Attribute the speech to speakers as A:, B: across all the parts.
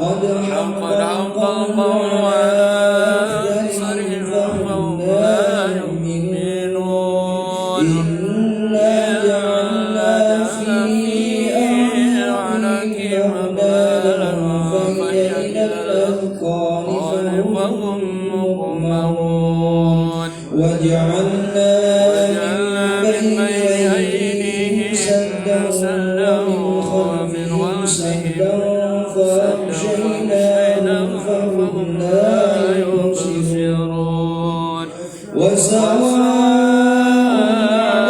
A: حق القول على أكثرهم فهم لا يؤمنون إنا جعلنا في أعناقهم أغلالا فهي إلى الأذقان فهم مقمحون وجعلنا بين أيديهم سدا ومن خلفهم فأغشيناهم فهم لا يبصرون وسواء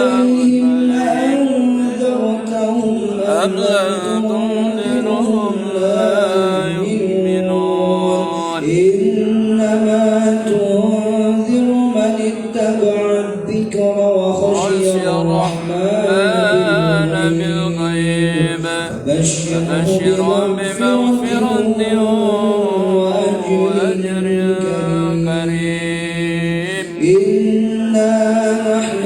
A: عليهم أنذرتهم أم لم تنذرهم لا يؤمنون إنما تنذر من اتبع الذكر وخشي الرحمن بالغيب فبشره بمغفرة وأجر كريم إنا نحن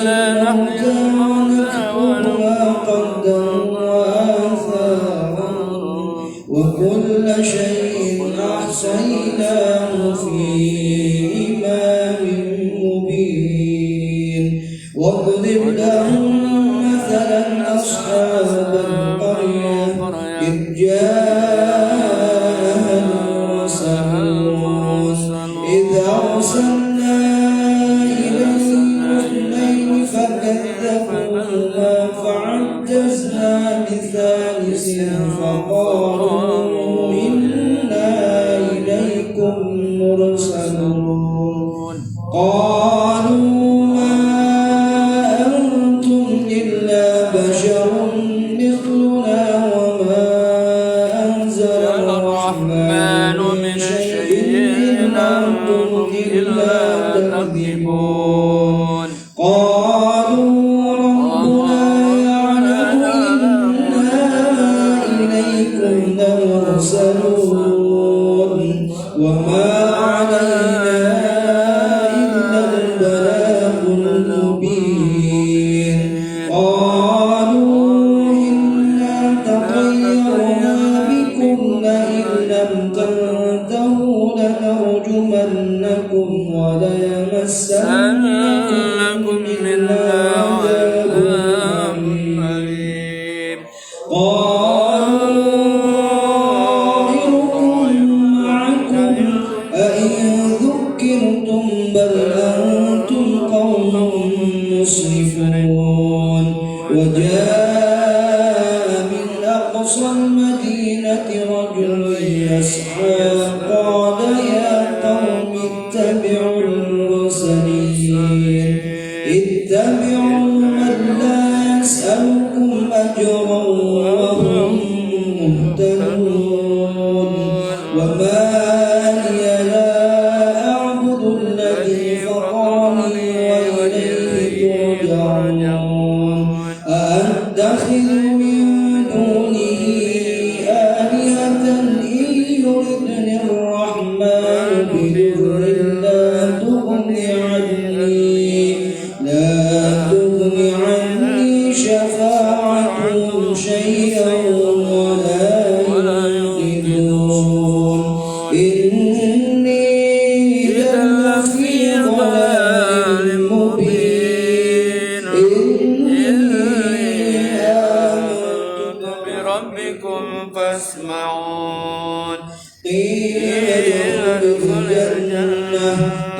A: ونكتب ما قدموا وآثارهم وكل شيء أحصيناه في إمام مبين واضرب لهم مثلا أصحاب القرية إذ جاءها المرسلون إذ أرسلنا إليهم اثنين فكذبوهما فعززنا بثالث فقالوا إنا إليكم مرسلون قالوا ما أنتم إلا بشر مثلنا وما أنزل الرحمن من شيء إن أنتم إلا تكذبون قالوا ربنا يعلم إنا إليكم لمرسلون وما علينا إلا البلاغ المبين قالوا إنا تطيرنا بكم لئن لم تنتهوا لنرجمنكم وليمسنكم منا عذاب أليم قالوا طائركم معكم أئن ذكرتم بل أنتم قوم مسرفون وجاء من أقصى المدينة رجل يسعى قال يا قوم اتبعوا المرسلين اتبعوا من لا يسألكم أجرا وهم مهتدون وما لي لا أعبد الذي فطرني وإليه ترجعون أأتخذ من دونه آلهة إن يردني الرحمن بضر لا تغني عني شفاعتهم شيئا ولا ينقذون إني إذا لفي ضلال مبين إني آمنت بربكم فاسمعون قيل ادخل الجنة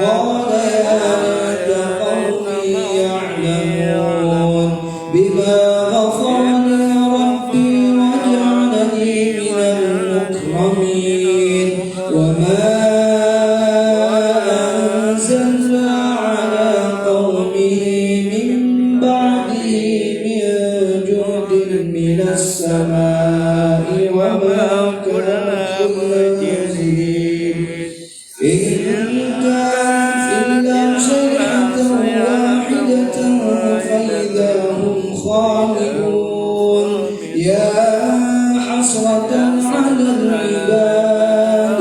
A: قال يا ليت قومي يعلمون بما غفر لي ربي وجعلني من المكرمين وما أنزلنا على قومه من بعده من جود من السماء وما كنا مجزين إن كان إلا صيحة واحدة فإذا هم خامدون يا حسرة على العباد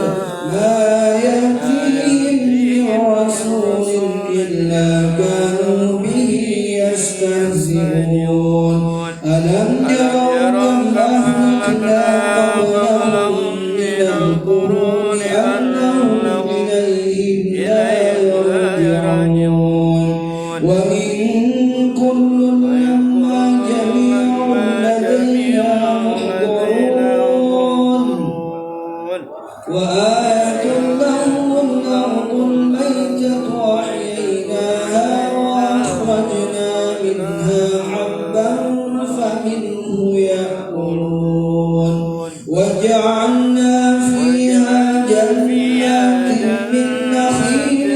A: ما يأتيهم من رسول إلا كانوا به يستهزئون ألم يروا كم أهلكنا قبلهم من وآية لهم الأرض الميتة أحييناها وأخرجنا منها حبا فمنه يأكلون وجعلنا فيها جنات من نخيل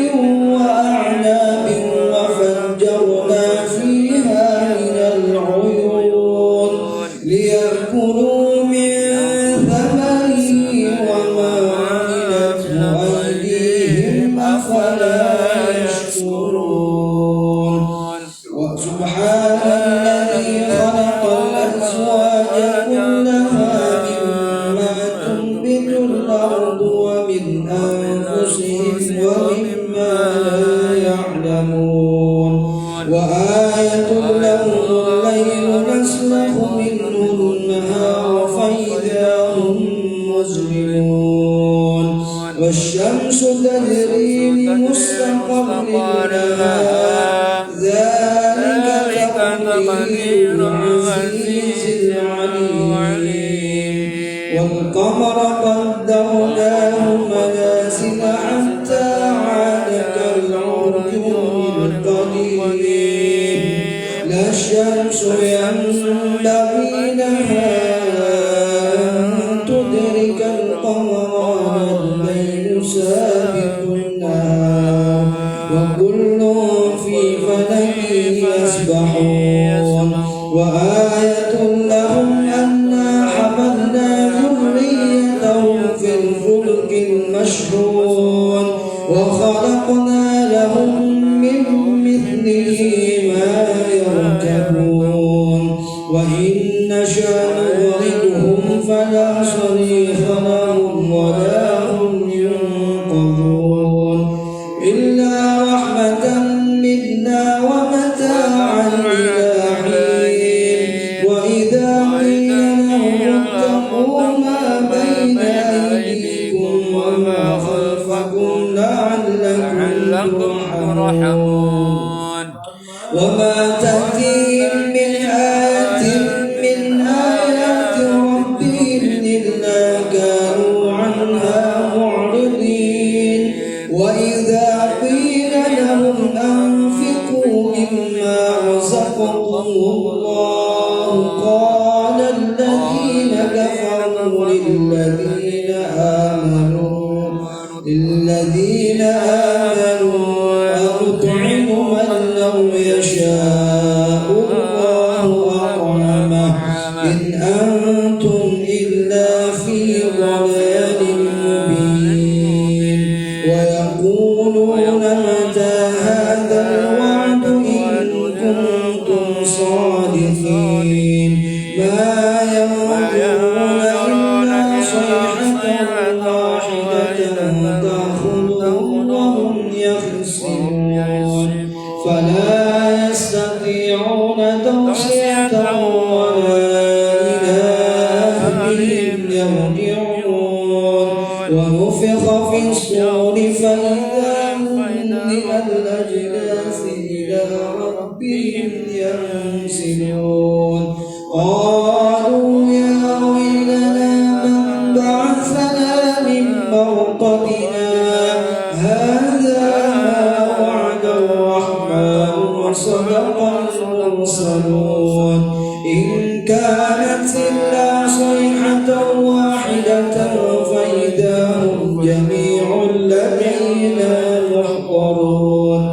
A: وأعناب وفجرنا فيها من العيون ليأكلوا من ثمره وما عملته أيديهم أفلا يشكرون وسبحان الذي خلق الأزواج كلها مما تنبت الأرض ومن أنفسهم ومما لا يعلمون وآية لهم الليل نسلخ منه النهار فإذا هم مظلمون والشمس تجري لمستقر لها ذلك تقدير العزيز العليم والقمر قدرناه منازل حتى عاد كالعرجون القديم لا الشمس ينبغي لها أن تدرك القمر والليل سابق النهار وكل في فلك يسبحون وآية لهم أنا حملنا ذريتهم في الفلك المشحون وخلقنا لهم من مثله ما يركبون وإن نشأ نغرقهم فلا صريخ لهم ولا هم ينقذون إلا رحمة منا ومتاعا إلى حين وإذا قيل لهم اتقوا ما بين أيديكم وما خلفكم لعلكم ترحمون وما تأتيهم من آية من آيات ربهم إلا كانوا عنها معرضين وإذا قيل لهم أنفقوا مما رزقكم الله قال الذين كفروا للذين آمنوا أطعم من لو يشاء الله أطعمه إن أنتم إلا في ضلال مبين ويقولون متى هذا الوعد إن كنتم صادقين ما ينظرون إلا صيحة واحدة تأخذهم وهم يخصمون فلا يستطيعون توصية ولا إلى أهلهم يرجعون ونفخ في الصور فإذا هم من الأجداث إلى ربهم ينسلون قالوا يا ويلنا من بعثنا من مرقدنا هذا ما وعد الرحمن وصدق المرسلون إن كانت إلا صيحة واحدة فإذا هم جميع لدينا محضرون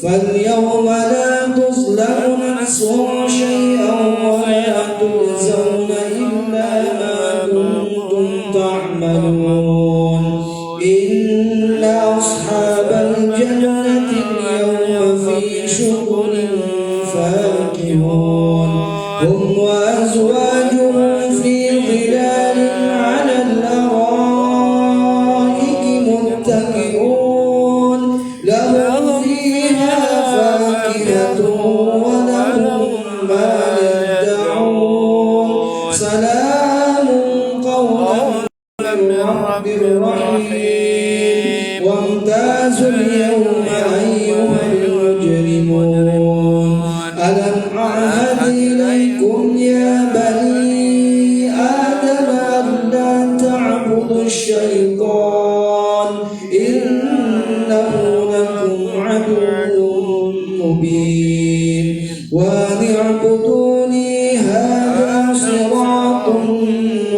A: فاليوم لا تظلم نفس شيئا ولا تجزون إلا ما كنتم تعملون إن أصحاب الجنة اليوم في شغل فاكهون هم وأزواجهم في ظلال على الأرائك متكئون لهم فيها فاكهة ولهم ما يدعون سلام قولا من رب رحيم وامتازوا اليوم أيها المجرمون ألم أعهد إليكم يا بني آدم ألا تعبدوا يعبد الشيطان إنه لكم عدو مبين وأن اعبدوني هذا صراط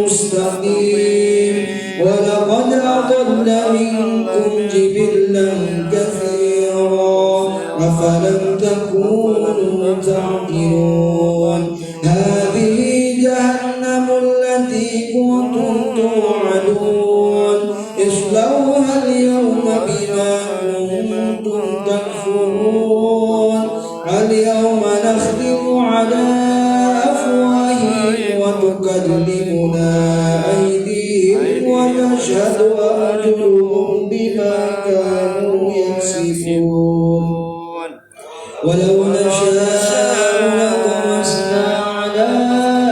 A: مستقيم ولقد أضل منكم جبلا كثيرا أفلم تكونوا تعقلون هذه جهنم التي كنتم توعدون اصلوها اليوم بما كنتم تكفرون اليوم نختم على أفواههم وتكلمنا أيديهم وتشهد أرجلهم بما كانوا يكسبون ولو نشاء لطمسنا على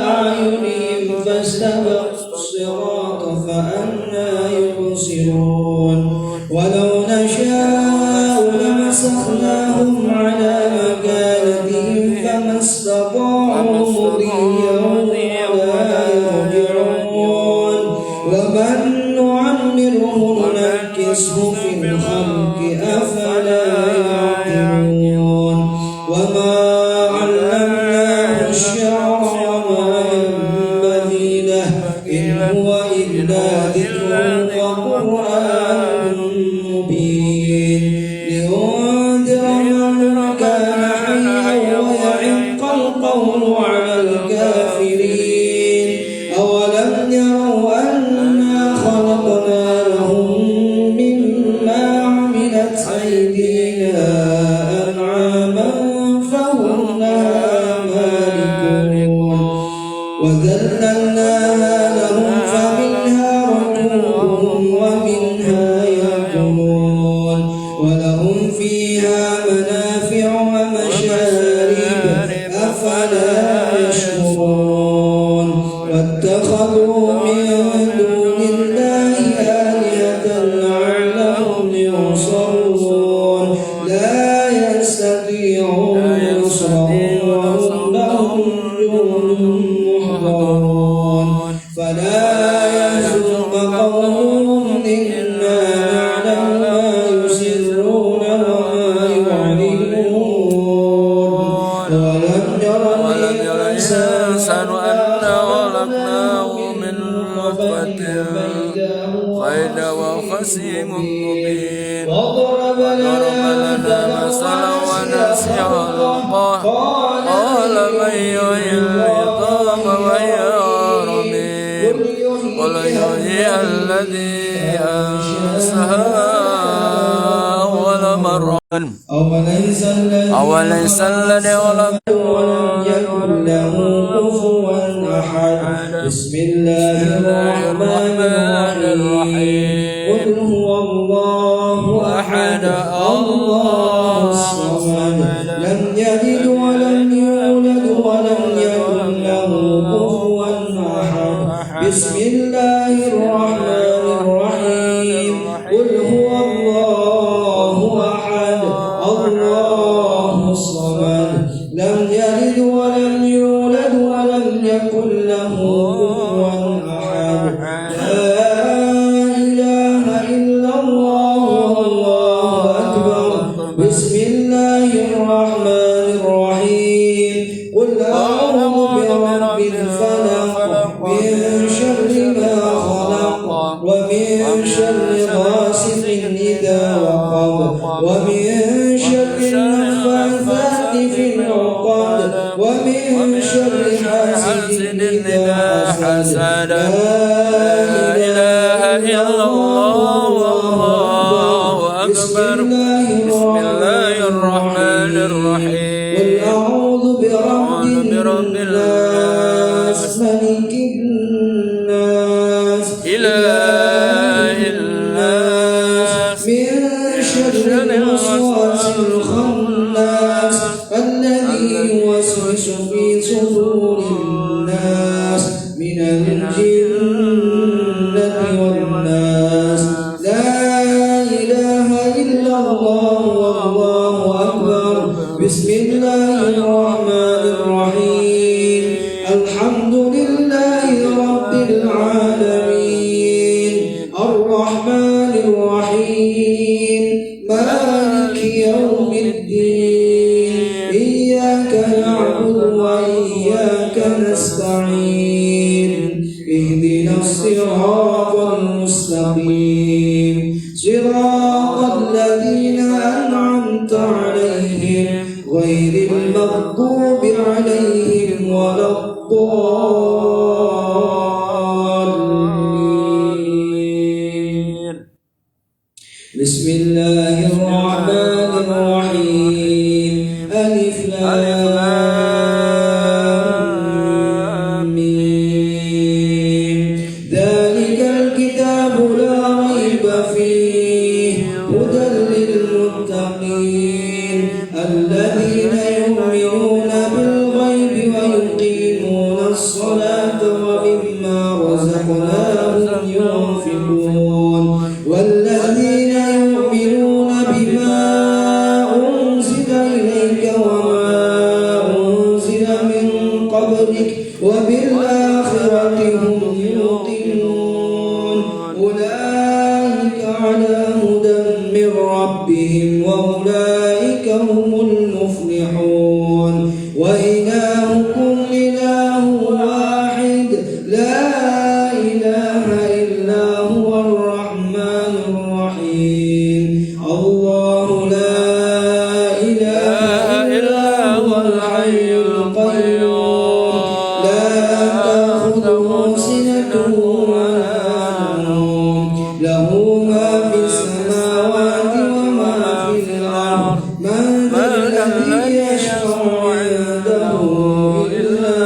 A: أعينهم فاستبقوا الصراط فأنى يبصرون ولو نشاء لمسخناهم على مكانتهم فما استطاعوا مضيا ولا يرجعون ومن نعمره ننكسه في الخلق أفلا يعقلون وما علمناه الشعر وما ينبغي له إن هو إلا ذكر وقرآن مبين لينذر من كان حيا ويحق القول على الكافرين أولم يروا أنا خلقنا لهم مما عملت أيدينا أنعاما فهم لها مالكون وذللناها لهم فمنها ركوبهم ومنها يأكلون ولهم فيها منافع ومشارب أفلا يشكرون واتخذوا من دون الله آلهة لعلهم ينصرون لا يستطيعون نصرهم وهم لهم جند محضرون فلا يحزنك قولهم إنا نعلم ما يسرون وما يعلنون ولم ير الإنسان أنا خلقناه من نطفة فإذا هو خصيم مبين وضرب لنا مثلا ونسي خلقه قال من يحيي العظام وهي رميم قل يحيي الذي أنشأها أول مرة أوليس الذي خلق ولم يكن له كفوا أحد بسم الله الرحمن الرحيم قل هو الله أحد الله الصمد لم يلد ولم يولد ولم يكن له كفوا أحد بسم الله الرحمن الرحيم قل هو الله أحد الله الصمد لم يلد ولم يولد ولم يكن له كفوا أحد لا إله إلا الله والله أكبر بسم الله الرحمن الرحيم قل أعوذ برب الفلق من شر ما خلق ومن شر غاسق إذا وقب ومن شر النفاثات في العقد ومن شر حاسد إذا حسد لا إله إلا الله والله أكبر بسم الله الرحمن الرحيم قل أعوذ برب الناس ملك الناس إله الناس من شر الوسواس الخناس الذي يوسوس في صدور الناس من الجنة والناس لا إله إلا الله والله أكبر بسم الله الرحمن الرحيم الحمد لله رب العالمين الرحيم صراط الذين أنعمت عليهم غير المغضوب عليهم ولا الضالين. بسم الله الرحمن الرحيم ألف لام ميم ذلك الكتاب لا ريب فيه هدى للمتقين الذين يؤمنون بالغيب ويقيمون الصلاة ومما رزقناهم ينفقون والذين يؤمنون بما أنزل إليك وما أنزل من قبلك وبالآخرة هم يوقنون أولئك على هدى من ربهم وأولئك هم المفلحون وإلهكم إله واحد لا إله إلا هو الرحمن الرحيم الله لا إله إلا هو الحي القيوم لا تأخذه سنة ولا نوم له ما في السماوات وما في الأرض من ذا الذي يشفع عنده إلا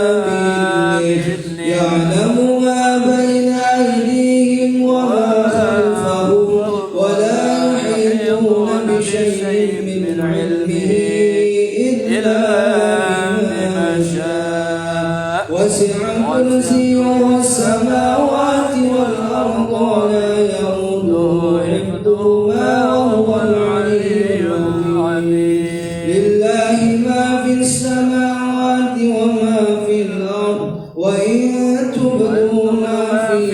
A: بإذنه يعلم ما بين أيديهم وما خلفهم ولا يحيطون بشيء من علمه إلا بما شاء وسع كرسيه السماوات والأرض ولا يئوده حفظهما وهو العلي العظيم لله ما في السماوات وما في الأرض وإن تبدوا ما في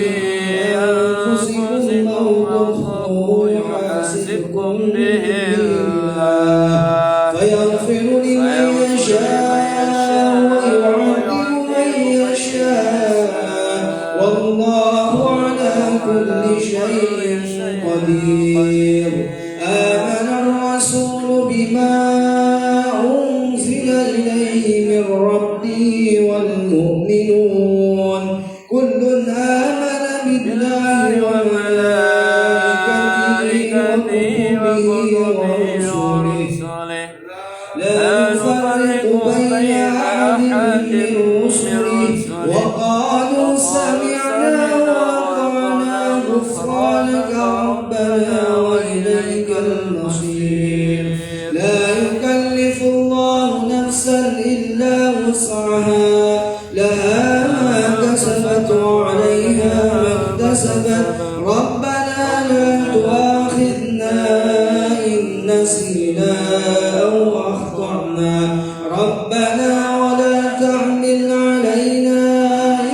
A: أنفسكم أو تخفوه يحاسبكم به الله فيغفر لمن يشاء ويعذب من يشاء والله على كل شيء قدير آمن الرسول بما أنزل إليه من ربه والمؤمنون كل آمن بالله وملائكته وكتبه ورسله لا نفرق بين أحد من رسله وقالوا سمعنا وأطعنا غفرانك ربنا وإليك المصير لا يكلف الله نفسا إلا وسعها لها ما كسبت وعليها ما اكتسبت ربنا لا تؤاخذنا إن نسينا أو أخطأنا ربنا ولا تحمل علينا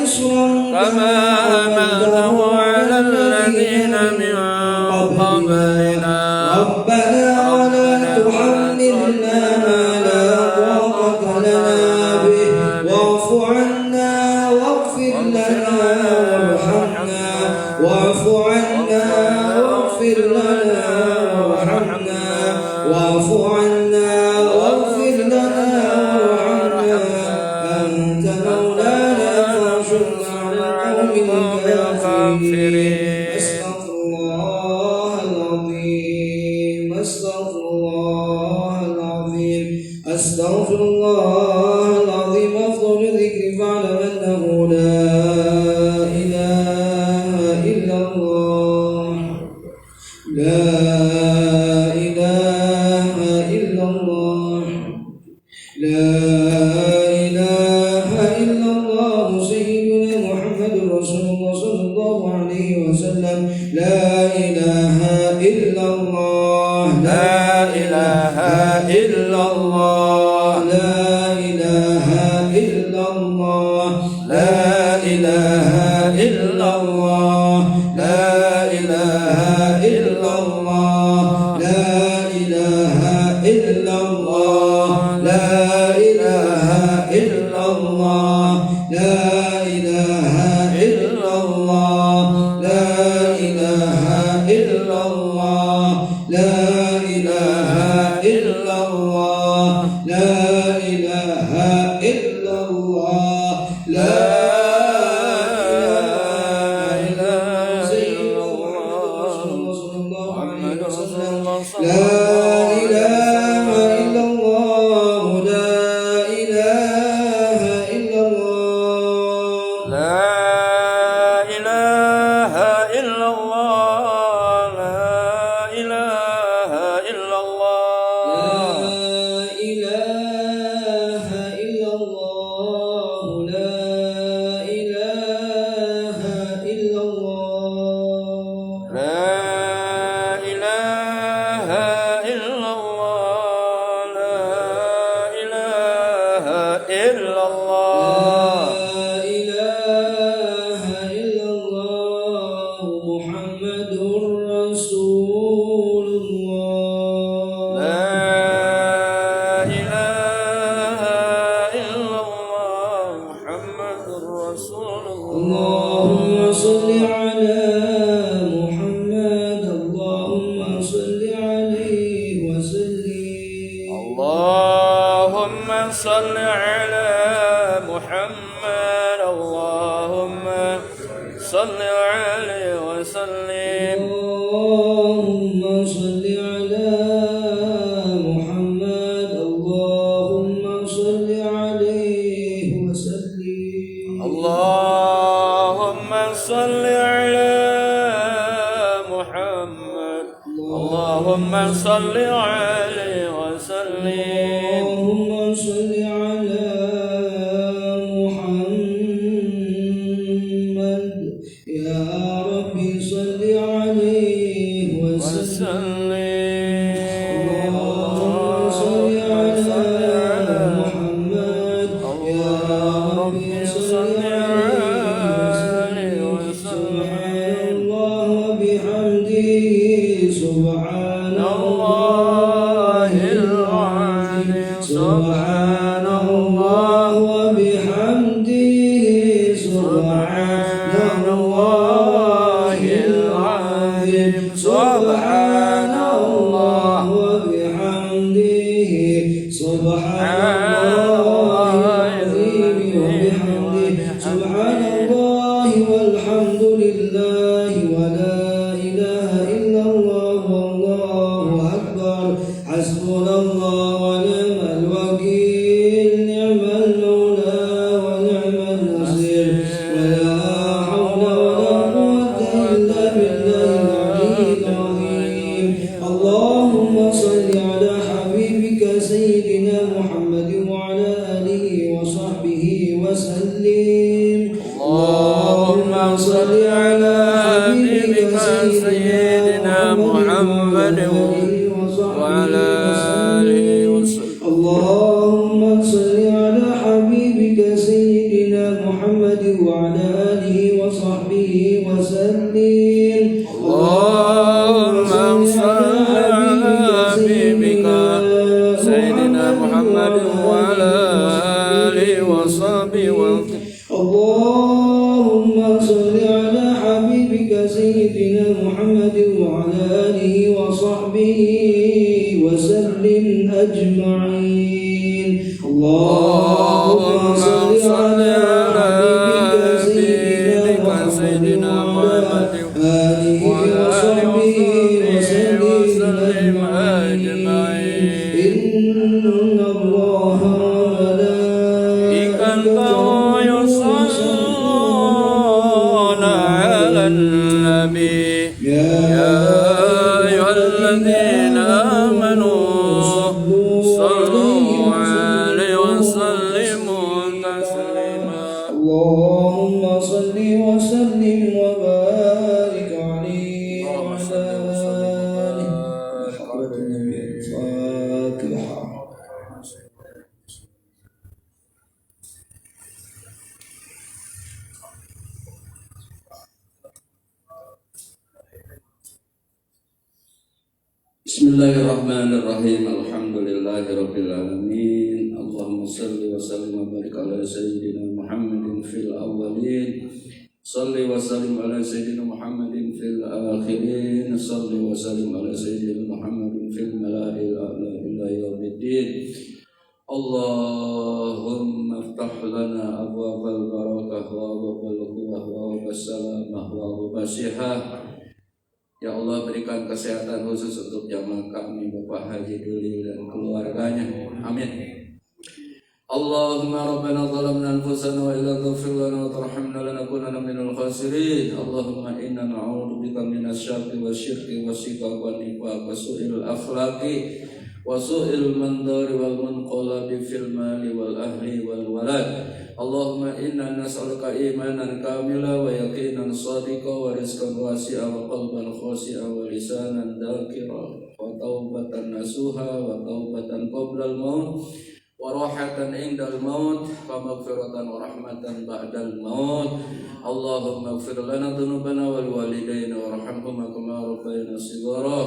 A: إصرا كما حملته على الذين من قبلنا ربنا ولا تحملنا ما لا طاقة لنا به واعف عنا واغفر لنا وارحمنا واعف عنا واغفر لنا وارحمنا واعف عنا واغفر لنا وارحمنا أنت مولانا فانصرنا على القوم الكافرين أستغفر الله العظيم أستغفر الله العظيم أستغفر الله العظيم أفضل الذكر فاعلم أنه لا إله إلا الله لا إله إلا الله لا إله إلا الله سيدنا محمد رسول الله صلى الله عليه وسلم لا إله إلا الله لا إله إلا الله لا إله إلا الله لا إله إلا الله لا إله إلا الله لا إله إلا الله لا إله إلا الله لا إله إلا الله لا إله
B: Bismillahirrahmanirrahim. Alhamdulillahirabbil alamin. Allahumma shalli wa sallim wa barik ala sayyidina Muhammadin fil awwalin. Shalli wa sallim ala sayyidina Muhammadin fil akhirin. Shalli wa sallim ala sayyidina Muhammadin fil mala'il a'la ila yaumiddin. Allahumma iftah lana abwaabal barakah wa abwaabal quwwah wa abwaabas salamah wa abwaabas sihah. Ya Allah, berikan kesehatan khusus untuk jamaah kami, Bapak Haji Duli dan keluarganya. Amin. Allahumma rabbana zalamna anfusana wa illa taghfir lana wa tarhamna lanakunanna minal khasirin. Allahumma inna na'udzubika minasy-syarri wasyirki wasyikak wa nifaq wa su'il akhlaqi wa su'il mandari wal munqalabi fil mali wal ahli wal walad. Allahumma inna nas'aluka imanan kamila wa yaqinan sadiqa wa rizqan wasi'a wa qalban khashi'a wa lisanan dzakira wa taubatan nasuha wa taubatan qabla al-maut wa rahatan indal maut wa maghfiratan wa rahmatan ba'dal maut. Allahumma ighfir lana dhunubana wal walidayna warhamhuma kama rabbayana shighara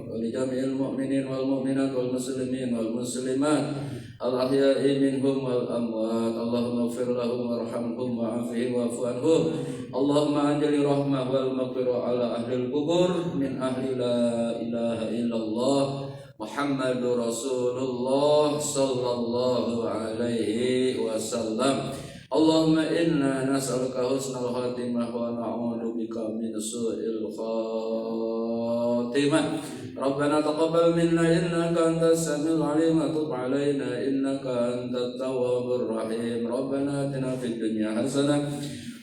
B: wa li jami'il mu'minin wal mu'minat wal muslimin wal muslimat al ahya'i minhum wal amwat. Allahumma ighfir lahum warhamhum wa'afihim wa'fu anhum. Allahumma anjali rahmah wal maghfirah ala ahli al-qubur min ahli la ilaha illallah Muhammadur Rasulullah sallallahu alaihi wasallam. Allahumma inna nas'aluka husnal khatimah wa na'udzubika min su'il khatimah. Rabbana taqabbal minna innaka antas samiul alim wa tub alaina innaka antat tawwabur rahim. Rabbana atina fid dunya hasanah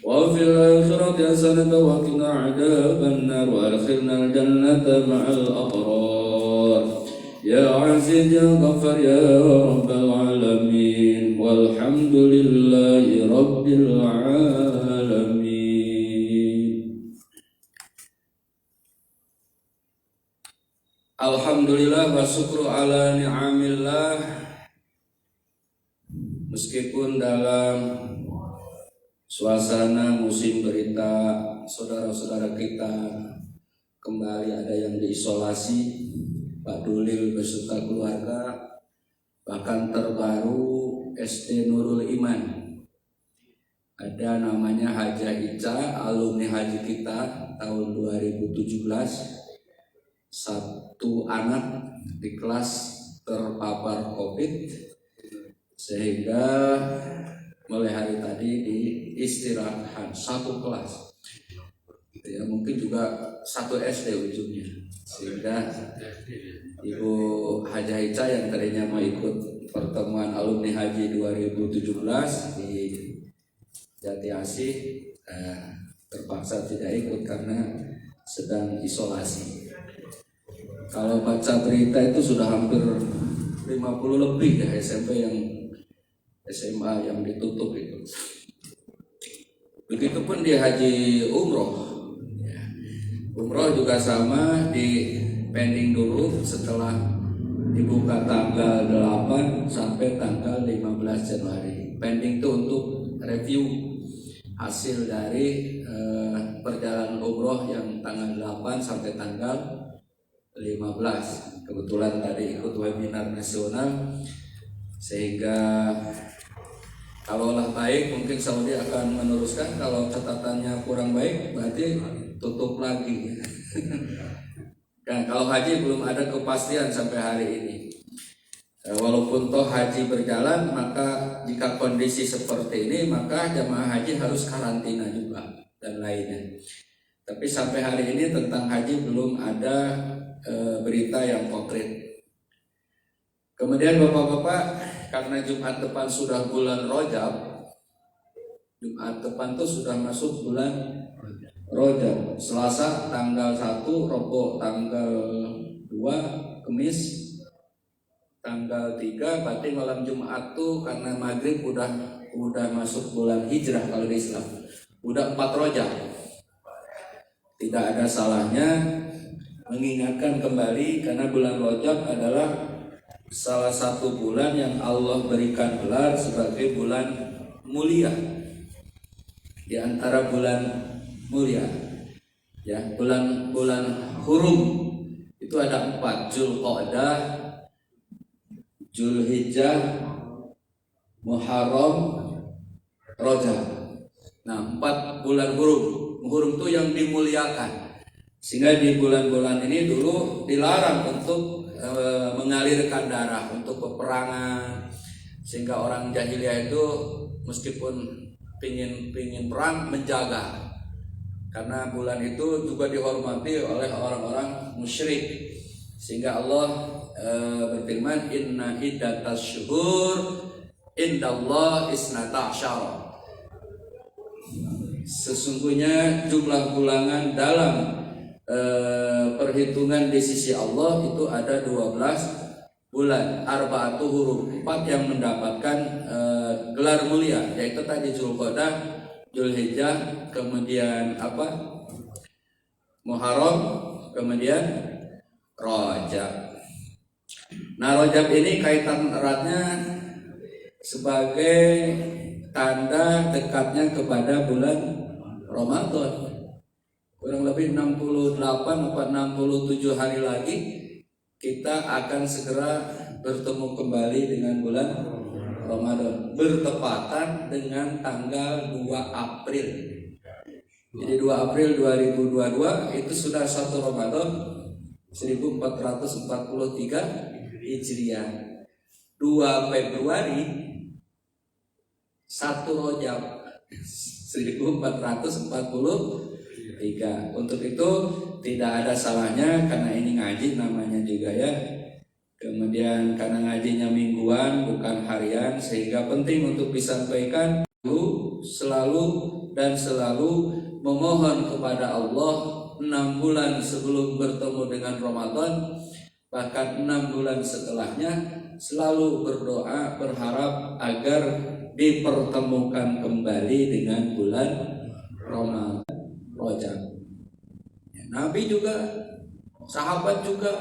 B: wa fil akhirati hasanah wa qina adzaban nar wa adkhilnal jannata ma'al abrar. Ya Aziz ya Ghaffar ya Rabbal Alamin walhamdulillahi Rabbil Alamin. Alhamdulillah wa syukru ala ni'amillah. Meskipun dalam suasana musim berita saudara-saudara kita kembali ada yang diisolasi, Pak Dulil beserta keluarga, bahkan terbaru SD Nurul Iman, ada namanya Haja Ica, alumni haji kita tahun 2017, satu anak di kelas terpapar COVID, sehingga mulai hari tadi diistirahatkan satu kelas, ya mungkin juga satu SD ujungnya, sehingga Ibu Haja Ica yang tadinya mau ikut pertemuan alumni haji 2017 di Jati Asih terpaksa tidak ikut karena sedang isolasi. Kalau baca berita itu sudah hampir 50 lebih ya SMP yang SMA yang ditutup itu. Begitupun di haji umroh. Umroh juga sama, di pending dulu setelah dibuka tanggal 8 sampai tanggal 15 Januari. Pending itu untuk review hasil dari perjalanan umroh yang tanggal 8 sampai tanggal 15. Kebetulan tadi ikut webinar nasional, sehingga kalaulah baik mungkin Saudi akan meneruskan, kalau catatannya kurang baik berarti tutup lagi. Dan kalau haji belum ada kepastian sampai hari ini. Walaupun toh haji berjalan, maka jika kondisi seperti ini maka jamaah haji harus karantina juga dan lainnya. Tapi sampai hari ini tentang haji belum ada berita yang konkret. Kemudian Bapak-bapak, karena Jumat depan sudah bulan Rajab, Jumat depan tuh sudah masuk bulan Rajab. Selasa tanggal 1, Rabu tanggal 2, Kamis tanggal 3, berarti malam Jumat tuh karena maghrib udah masuk bulan Hijrah kalau di Islam. Udah 4 Rajab. Tidak ada salahnya mengingatkan kembali, karena bulan Rajab adalah salah satu bulan yang Allah berikan gelar sebagai bulan mulia di antara bulan mulia, ya, bulan hurum itu ada 4: Zulqa'dah, Zulhijjah, Muharram, Rajab. Nah, 4 bulan hurum. Hurum itu yang dimuliakan, sehingga di bulan-bulan ini dulu dilarang untuk mengalirkan darah, untuk peperangan, sehingga orang jahiliyah itu meskipun pingin perang menjaga. karena bulan itu juga dihormati oleh orang-orang musyrik, sehingga Allah berfirman inna iddatas syuhur indallah isnata asyara. Sesungguhnya jumlah bulan dalam perhitungan di sisi Allah itu ada 12 bulan, arba'atu huruf, 4 yang mendapatkan gelar mulia, yaitu tadi Zulqa'dah, Dzulhijjah, kemudian Muharram, kemudian Rajab. Nah, Rajab ini kaitan eratnya sebagai tanda dekatnya kepada bulan Ramadan. Kurang lebih 68 atau 67 hari lagi kita akan segera bertemu kembali dengan bulan Ramadan, bertepatan dengan tanggal 2 April. Jadi 2 April 2022 itu sudah 1 Ramadan 1443 Hijriah. 2 Februari 1 Rajab 1443. Untuk itu tidak ada salahnya, karena ini ngaji namanya juga ya. Kemudian karena ngajinya mingguan bukan harian, sehingga penting untuk disampaikan selalu memohon kepada Allah 6 bulan sebelum bertemu dengan Ramadan, bahkan 6 bulan setelahnya, selalu berdoa berharap agar dipertemukan kembali dengan bulan Ramadan, Rajab. Ya, Nabi juga, sahabat juga,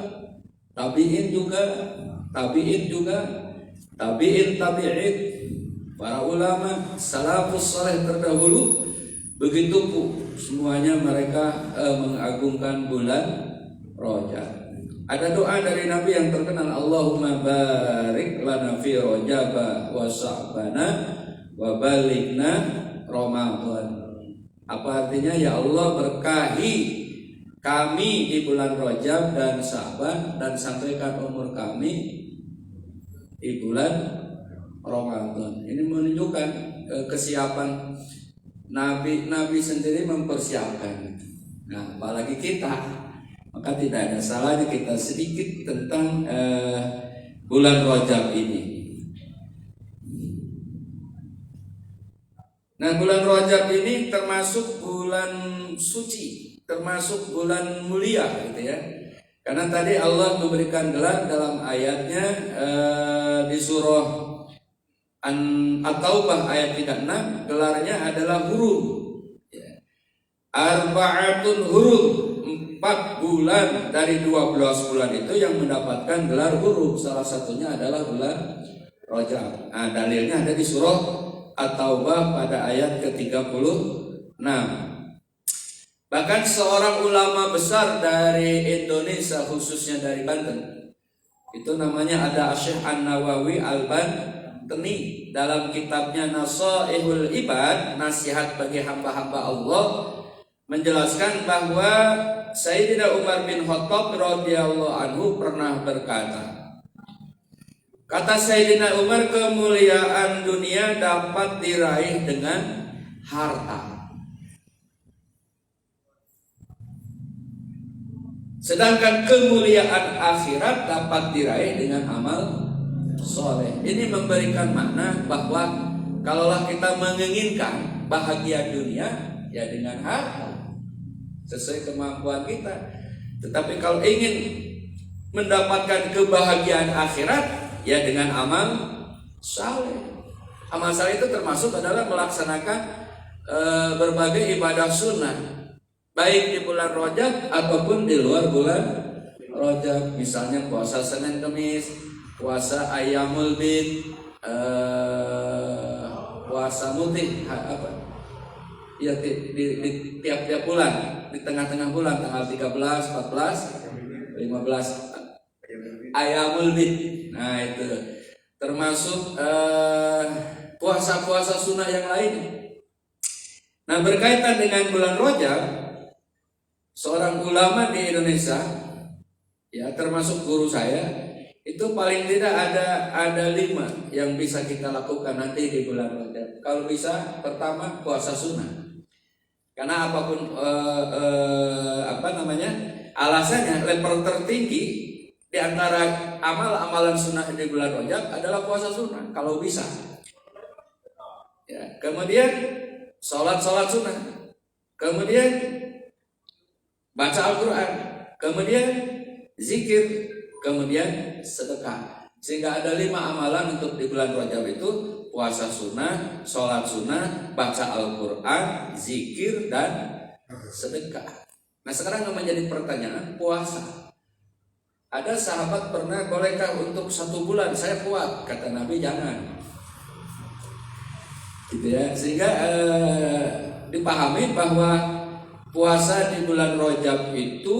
B: tabi'in, para ulama salafus saleh terdahulu, begitu semuanya mereka mengagungkan bulan Rajab. Ada doa dari Nabi yang terkenal, Allahumma barik lana fi Rajab wa Sya'bana wa balighna Ramadan. Apa artinya? Ya Allah, berkahi kami di bulan Rajab dan Sya'ban, dan sampaikan umur kami di bulan Ramadan. Ini menunjukkan kesiapan Nabi sendiri mempersiapkan. Nah, apalagi kita. Maka tidak ada salahnya kita sedikit tentang bulan Rajab ini. Nah, bulan Rajab ini termasuk bulan suci, termasuk bulan mulia gitu ya. Karena tadi Allah memberikan gelar dalam ayatnya di surah At-Taubah ayat 36, gelarnya adalah huruf. Arba'atun huruf, 4 bulan dari 12 bulan itu yang mendapatkan gelar huruf. Salah satunya adalah bulan Rajab. Nah, dalilnya ada di surah At-Taubah pada ayat ke-36. Bahkan seorang ulama besar dari Indonesia, khususnya dari Banten, itu namanya ada Syekh An-Nawawi Al-Banteni, dalam kitabnya Nasaihul Ibad, nasihat bagi hamba-hamba Allah, menjelaskan bahwa Sayyidina Umar bin Khattab radhiyallahu anhu pernah berkata, kata Sayyidina Umar, kemuliaan dunia dapat diraih dengan harta, sedangkan kemuliaan akhirat dapat diraih dengan amal soleh. Ini memberikan makna bahwa kalaulah kita menginginkan bahagia dunia, ya dengan harta sesuai kemampuan kita. Tetapi kalau ingin mendapatkan kebahagiaan akhirat, ya dengan amal saleh. Amal saleh itu termasuk adalah melaksanakan berbagai ibadah sunnah, baik di bulan Rajab ataupun di luar bulan Rajab. Misalnya puasa Senin Kamis, puasa Ayyamul Bid, puasa mutih ya di tiap-tiap bulan, di tengah-tengah bulan, tanggal 13, 14, 15 Ayyamul Bid. Nah, itu termasuk puasa-puasa sunnah yang lain. Nah, berkaitan dengan bulan Rajab, seorang ulama di Indonesia, ya termasuk guru saya, itu paling tidak ada 5 yang bisa kita lakukan nanti di bulan Rajab. Kalau bisa, pertama puasa sunnah. Karena apapun alasannya, level tertinggi di antara amalan sunnah di bulan Rajab adalah puasa sunnah kalau bisa. Ya, kemudian sholat sunnah, kemudian baca Al-Quran, kemudian zikir, kemudian sedekah. Sehingga ada 5 amalan untuk di bulan Rajab itu: puasa sunnah, sholat sunnah, baca Al-Quran, zikir, dan sedekah. Nah sekarang yang menjadi pertanyaan, puasa. Ada sahabat pernah, bolehkah untuk 1 bulan? Saya kuat, kata Nabi, jangan. Gitu ya. Sehingga dipahami bahwa puasa di bulan Rajab itu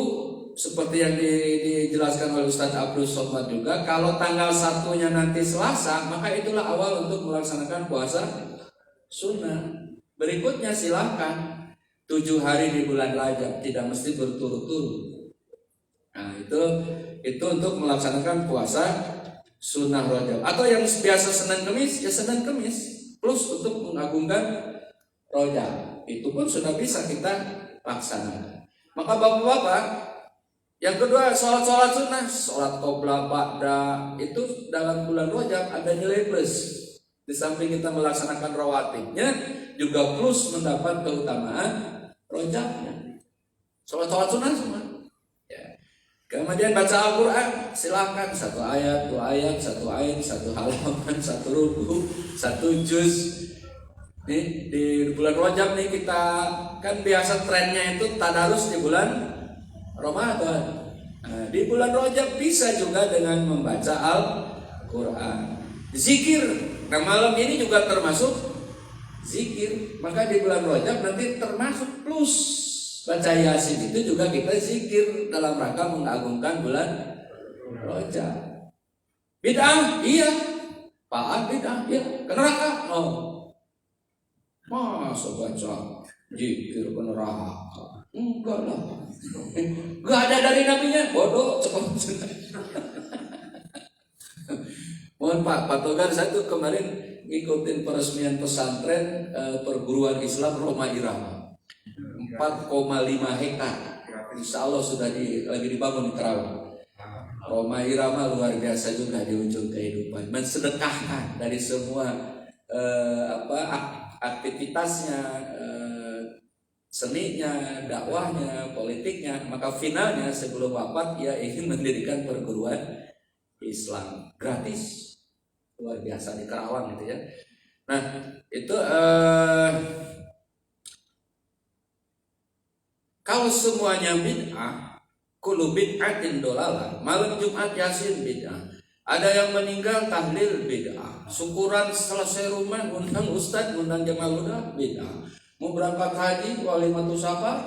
B: seperti yang dijelaskan oleh Ustaz Abdul Somad juga, kalau tanggal 1-nya nanti Selasa, maka itulah awal untuk melaksanakan puasa sunnah. Berikutnya silahkan 7 hari di bulan Rajab, tidak mesti berturut-turut. Nah itu untuk melaksanakan puasa sunnah Rajab. Atau yang biasa Senin Kemis, ya Senin Kemis plus untuk mengagungkan Rajab. Itu pun sudah bisa kita laksanakan. Maka bapak-bapak, yang kedua, sholat sunnah, sholat qobla ba'da, itu dalam bulan Rajab ada nilai plus. Di samping kita melaksanakan rawatibnya, juga plus mendapat keutamaan Rajabnya. Sholat sunnah semua. Ya. Kemudian baca Al-Quran, silahkan 1 ayat, 2 ayat, 1 ayat, 1 halaman, 1 ruku, 1 juz. Nih di bulan Rajab nih kita kan biasa trennya itu tadarus di bulan Ramadan. Nah, di bulan Rajab bisa juga dengan membaca Al-Quran. Zikir, nah malam ini juga termasuk zikir. Maka di bulan Rajab nanti termasuk plus baca Yasin, itu juga kita zikir dalam rangka mengagungkan bulan Rajab. Bid'ah, iya. Apaan bid'ah? Iya. Ke neraka? Oh. Masa baca zikir ke neraka? Enggak lah. Enggak ada dari nabinya. Bodoh, cepat. Mohon Pak Togar, saya tuh kemarin ngikutin peresmian pesantren perguruan Islam Roma Irama. 4,5 hektar. Insya Allah sudah lagi dibangun di Kerawang. Roma Irama luar biasa juga di ujung kehidupan. Mensedekahkan dari semua aktivitasnya, seninya, dakwahnya, politiknya. Maka finalnya sebelum wafat ia ingin mendirikan perguruan Islam gratis. Luar biasa di Kerawang gitu ya. Nah itu kalau semuanya bid'ah, kullu bid'atin dolalah. Malam Jumat Yasin bid'ah. Ada yang meninggal tahlil bid'ah. Syukuran selesai rumah undang ustaz, undang jamaah udah bid'ah. Mau berangkat haji walimatus safar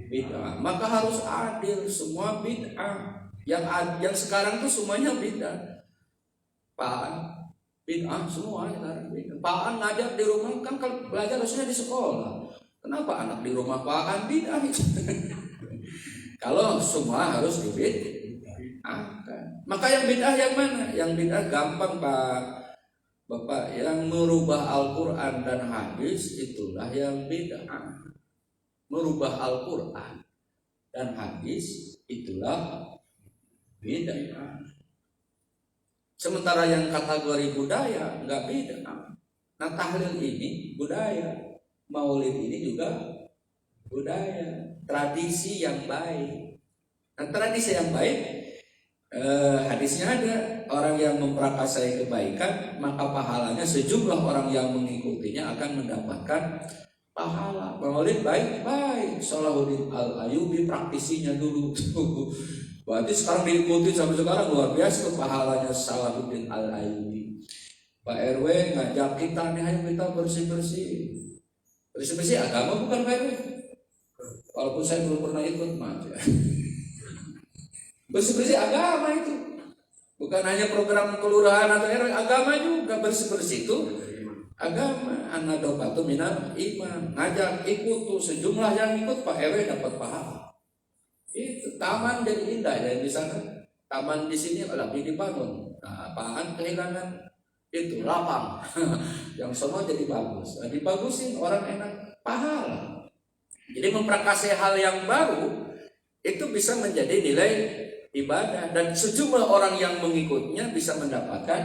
B: bid'ah. Maka harus adil, semua bid'ah. Yang sekarang tuh semuanya bid'ah. Pak bid'ah semua sekarang bid'ah. Pak ngajar di rumah kan kalau belajar harusnya di sekolah. Kenapa anak di rumah Pak bid'ah? Kalau semua harus dibid'ahkan. Maka yang bid'ah yang mana? Yang bid'ah gampang Pak Bapak, yang merubah Al-Quran dan hadis itulah yang bid'ah. Merubah Al-Quran dan hadis itulah bid'ah. Sementara yang kategori budaya enggak bid'ah. Nah tahlil ini budaya, maulid ini juga budaya, tradisi yang baik. Nah tradisi yang baik, hadisnya ada, orang yang memprakarsai kebaikan maka pahalanya sejumlah orang yang mengikutinya akan mendapatkan pahala. Maulid baik-baik. Salahuddin Al-Ayyubi praktisinya dulu. Berarti sekarang diikuti sampai sekarang luar biasa pahalanya Salahuddin Al-Ayyubi. Pak RW ngajak kita nih, ayo kita bersih-bersih. Bersih-bersih agama bukan Pak RW. Walaupun saya belum pernah ikut, maaf ya. Bersih-bersih agama itu. Bukan hanya program kelurahan atau RW, agama juga bersih-bersih itu agama. An-nadofatu minal iman. Ngajak ikut tuh sejumlah yang ikut Pak RW dapat pahala. Itu taman jadi indah ya di sana. Taman di sini lagi dibangun. Nah, apaan kehilangan itu lapang. Yang semua jadi bagus. Nah, dibagusin orang enak pahala. Jadi memprakarsai hal yang baru itu bisa menjadi nilai ibadah, dan sejumlah orang yang mengikutnya bisa mendapatkan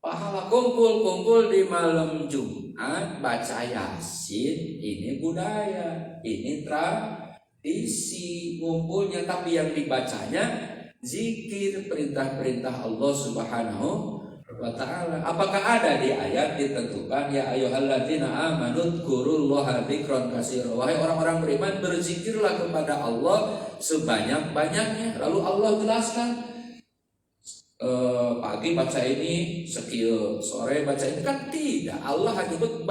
B: pahala. Kumpul-kumpul di malam Jumat baca Yasin, ini budaya, ini tradisi ngumpulnya, tapi yang dibacanya zikir, perintah-perintah Allah Subhanahu wa ta'ala. Apakah ada di ayat ditentukan ya ayyuhalladzina amanu dzkurullaha dzikran katsira, wahai orang-orang beriman berzikirlah kepada Allah sebanyak-banyaknya. Lalu Allah jelaskan pagi baca ini sekian, sore baca ini, kan tidak. Allah hanya menyebut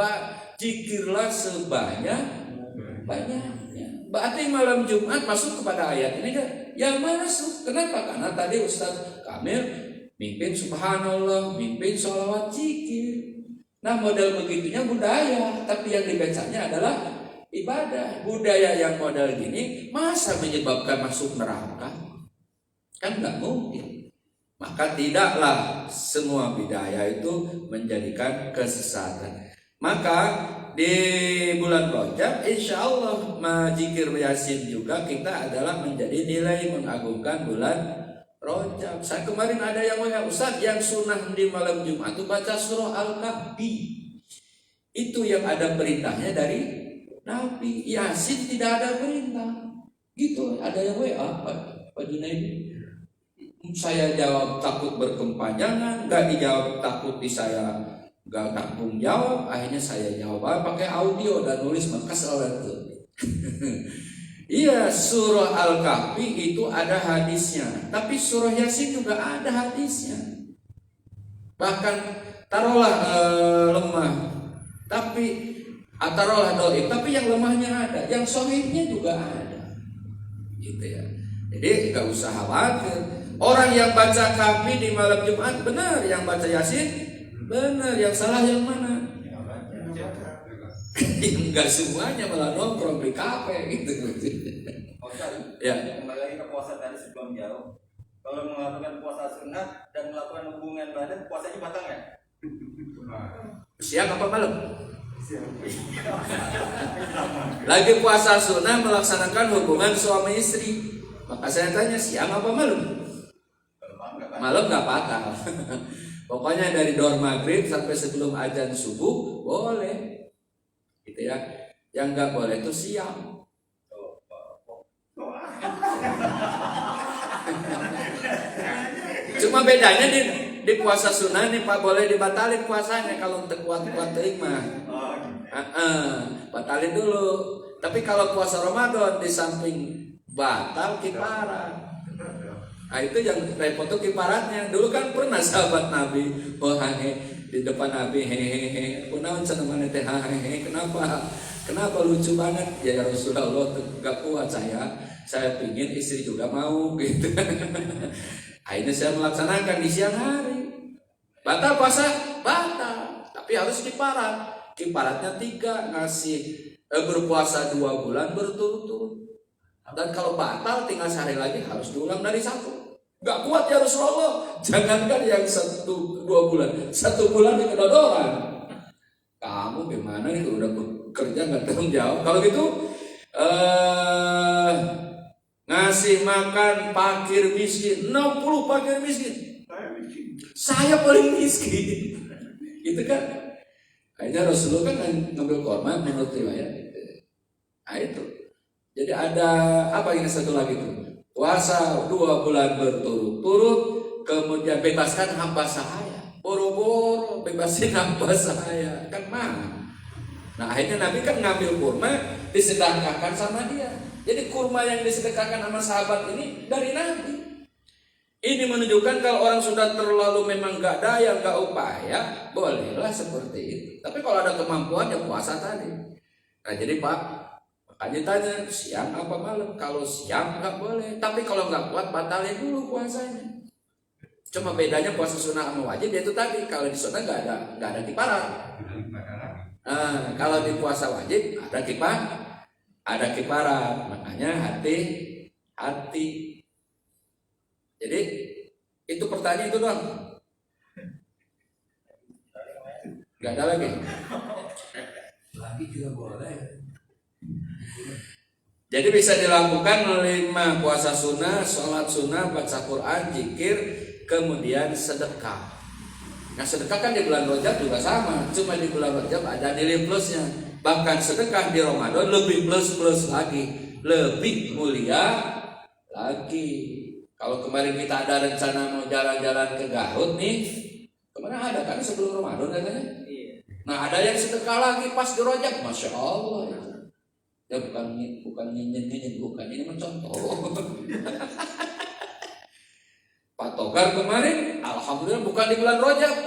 B: zikirlah sebanyak-banyaknya. Berarti malam Jumat masuk kepada ayat ini kan? Ya masuk. Kenapa? Karena tadi Ustaz Kamil mimpin subhanallah, mimpin sholawat zikir. Nah model begitunya budaya, tapi yang dibacanya adalah ibadah. Budaya yang model gini masa menyebabkan masuk neraka? Kan nggak mungkin. Maka tidaklah semua budaya itu menjadikan kesesatan. Maka di bulan Rajab insya Allah zikir Yasin juga kita adalah menjadi nilai mengagungkan bulan Rajab. Saya kemarin ada yang Ustaz, yang sunnah di malam Jumat itu baca surah Al-Kahfi. Itu yang ada perintahnya dari Nabi. Yasin tidak ada perintah. Gitu. Ada yang Pak Junaidi. Saya jawab takut berkepanjangan, nggak dijawab takut saya nggak tanggung jawab. Akhirnya saya jawab pakai audio dan nulis, maka salah itu. Iya, surah Al-Kahfi itu ada hadisnya, tapi surah Yasin juga ada hadisnya. Bahkan taruhlah lemah, tapi taruhlah doib, tapi yang lemahnya ada, yang sahihnya juga ada, gitu ya. Jadi nggak usah khawatir. Orang yang baca Kahfi di malam Jumat benar, yang baca Yasin benar, yang salah yang mana? Enggak semuanya, malah nongkrong di kafe gitu. Ya.
C: Kembali lagi ke puasa tadi sebelum jauh. Kalau melakukan puasa sunat dan melakukan hubungan badan, puasanya batal ya?
B: Siang apa malam? Lagi puasa sunat melaksanakan hubungan suami istri. Maka saya tanya siang apa malam? Malam nggak batal. Pokoknya dari dor maghrib sampai sebelum azan subuh boleh. Gitu ya. Yang nggak boleh itu siang. Cuma bedanya di puasa sunnah nih Pak, boleh dibatalin puasanya kalau untuk kuat-kuat mah. Batalin dulu. Tapi kalau puasa Ramadan di samping batal kiparat. Nah itu yang repot tuh kiparatnya. Dulu kan pernah sahabat Nabi, di depan Nabi, kunaon cenah teh kenapa lucu banget ya Rasulullah, gak kuat saya pingin istri juga mau gitu. Akhirnya saya melaksanakan di siang hari. Batal puasa? Batal, tapi harus kiparatnya 3, ngasih berpuasa 2 bulan berturut-turut. Dan kalau batal tinggal sehari lagi harus diulang dari 1. Gak kuat ya Rasulullah. Jangankan yang 1-2 bulan, 1 bulan di kedodoran. Kamu gimana nih udah bekerja gak tanggung jawab? Kalau gitu ngasih makan fakir miskin 60 fakir miskin. Saya paling miskin. Gitu kan? Akhirnya Rasulullah kan ngambil korban menurut riwayat. Nah itu. Jadi ada apa ini satu lagi tuh? Puasa 2 bulan berturut-turut, kemudian bebaskan hamba saya. Boro-boro bebasin hamba saya, kan mah. Nah akhirnya Nabi kan ngambil kurma disedekahkan sama dia. Jadi kurma yang disedekahkan sama sahabat ini dari Nabi. Ini menunjukkan kalau orang sudah terlalu memang gak daya, gak upaya, bolehlah seperti itu. Tapi kalau ada kemampuan ya puasa tadi. Nah jadi Pak, makanya tanya siang apa malam. Kalau siang nggak boleh, tapi kalau nggak kuat batalin dulu puasanya. Cuma bedanya puasa sunnah sama wajib yaitu tadi, kalau di sunnah nggak ada kiparat. Kalau di puasa wajib ada kiparat. Makanya hati. Jadi itu pertanyaan itu doang. Nggak ada lagi.
A: Lagi juga boleh.
B: Jadi bisa dilakukan menerima puasa sunnah, sholat sunnah, baca Quran, zikir, kemudian sedekah. Nah sedekah kan di bulan Rajab juga sama, cuma di bulan Rajab ada nilai plusnya. Bahkan sedekah di Ramadan lebih plus lagi, lebih mulia lagi. Kalau kemarin kita ada rencana mau jalan-jalan ke Garut nih, kemarin ada kan sebelum Ramadan katanya. Nah ada yang sedekah lagi pas di Rajab, masya Allah. Ya bukan nyenyen, bukan ini mencontoh. Pak Togar kemarin, alhamdulillah bukan di bulan Rajab.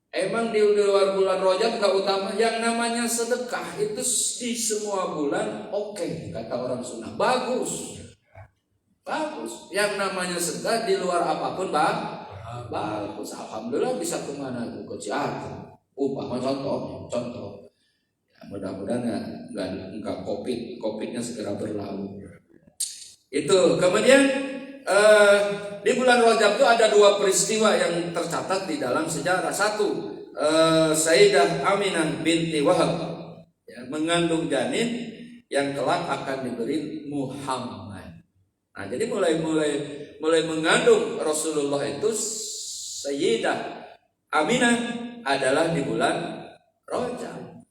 B: Emang di luar bulan Rajab gak utama. Yang namanya sedekah itu di semua bulan oke, kata orang sunnah. Bagus. Yang namanya sedekah di luar apapun bagus. Alhamdulillah bisa kemana ke Ciater. Umpama contoh. Ya, mudah-mudahan nggak covidnya segera berlalu. Itu kemudian di bulan Rajab itu ada 2 peristiwa yang tercatat di dalam sejarah. Satu, Sayyidah Aminah binti Wahab ya, mengandung janin yang kelak akan diberi Muhammad. Nah, jadi mulai mengandung Rasulullah itu Sayyidah Aminah adalah di bulan Rajab.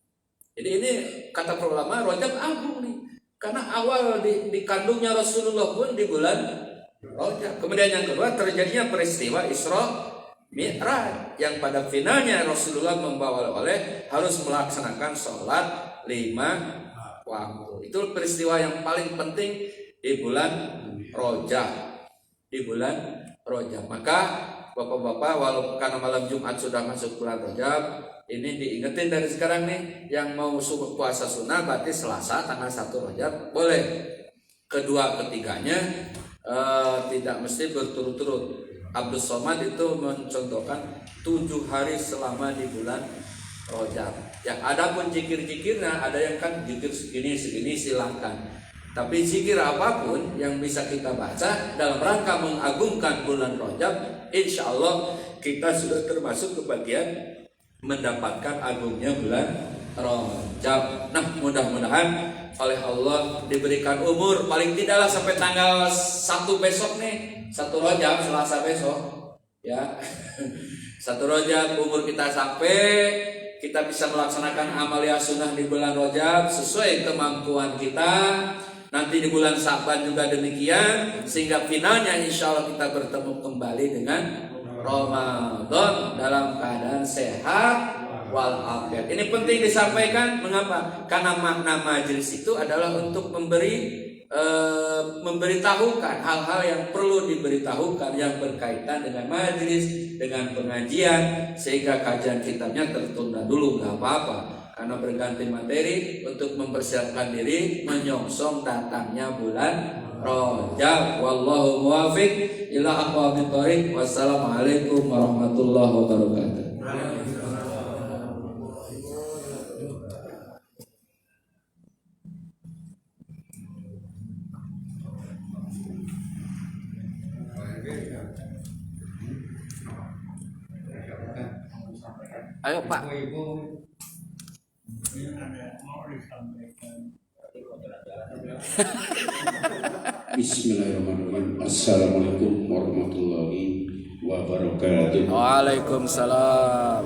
B: Jadi ini kata para ulama Rajab agung nih, karena awal dikandungnya Rasulullah pun di bulan Rajab. Kemudian yang kedua terjadinya peristiwa Isra Mi'raj yang pada finalnya Rasulullah membawa oleh harus melaksanakan sholat 5 waktu. Itu peristiwa yang paling penting di bulan Rajab. Maka bapak-bapak, walaupun karena malam Jumat sudah masuk bulan Rajab, ini diingetin dari sekarang nih, yang mau puasa sunnah berarti Selasa tanggal 1 Rajab boleh. Kedua ketiganya tidak mesti berturut-turut. Abdus Somad itu mencontohkan 7 hari selama di bulan Rajab. Yang ada pun zikir-zikirnya, ada yang kan zikir segini silahkan. Tapi zikir apapun yang bisa kita baca dalam rangka mengagungkan bulan Rajab, insya Allah kita sudah termasuk kebagian mendapatkan agungnya bulan Rajab. Nah mudah-mudahan oleh Allah diberikan umur paling tidaklah sampai tanggal 1 besok nih, 1 Rajab, Selasa besok ya. 1 Rajab umur kita sampai kita bisa melaksanakan amalia sunnah di bulan Rajab sesuai kemampuan kita. Nanti di bulan Sa'ban juga demikian, sehingga finalnya insya Allah kita bertemu kembali dengan Ramadan dalam keadaan sehat walafiat. Ini penting disampaikan. Mengapa? Karena makna majelis itu adalah untuk memberitahukan hal-hal yang perlu diberitahukan yang berkaitan dengan majelis, dengan pengajian, sehingga kajian kitabnya tertunda dulu, nggak apa-apa. Karena berganti materi untuk mempersiapkan diri menyongsong datangnya bulan Rajab. Wallahu muwaffiq ila aqwamit thoriq. Wassalamualaikum warahmatullahi wabarakatuh. Ayo Pak.
D: Bismillahirrahmanirrahim. Assalamualaikum warahmatullahi wabarakatuh.
B: Waalaikumsalam.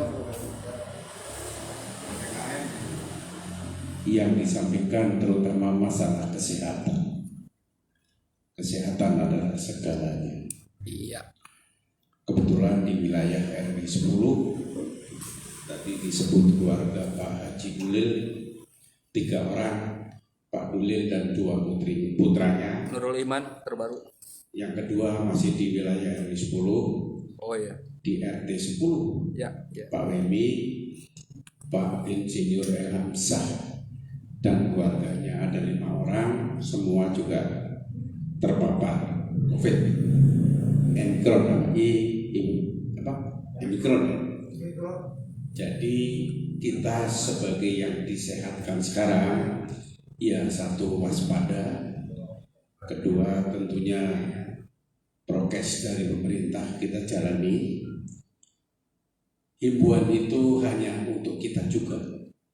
D: Yang disampaikan terutama masalah kesehatan. Kesehatan adalah segalanya.
B: Iya.
D: Kebetulan di wilayah RW 10 tadi disebut keluarga Pak Haji Ulil, 3 orang, Pak Ulil dan 2 putri putranya.
B: Nurul Iman terbaru.
D: Yang kedua masih di wilayah RW 10.
B: Oh iya.
D: Di RT 10.
B: Ya.
D: Pak Wemi, Pak Insinyur Elhamsah dan keluarganya ada 5 orang, semua juga terpapar COVID. Omikron. Jadi kita sebagai yang disehatkan sekarang, ya satu waspada, kedua tentunya prokes dari pemerintah kita jalani. Himbauan itu hanya untuk kita juga,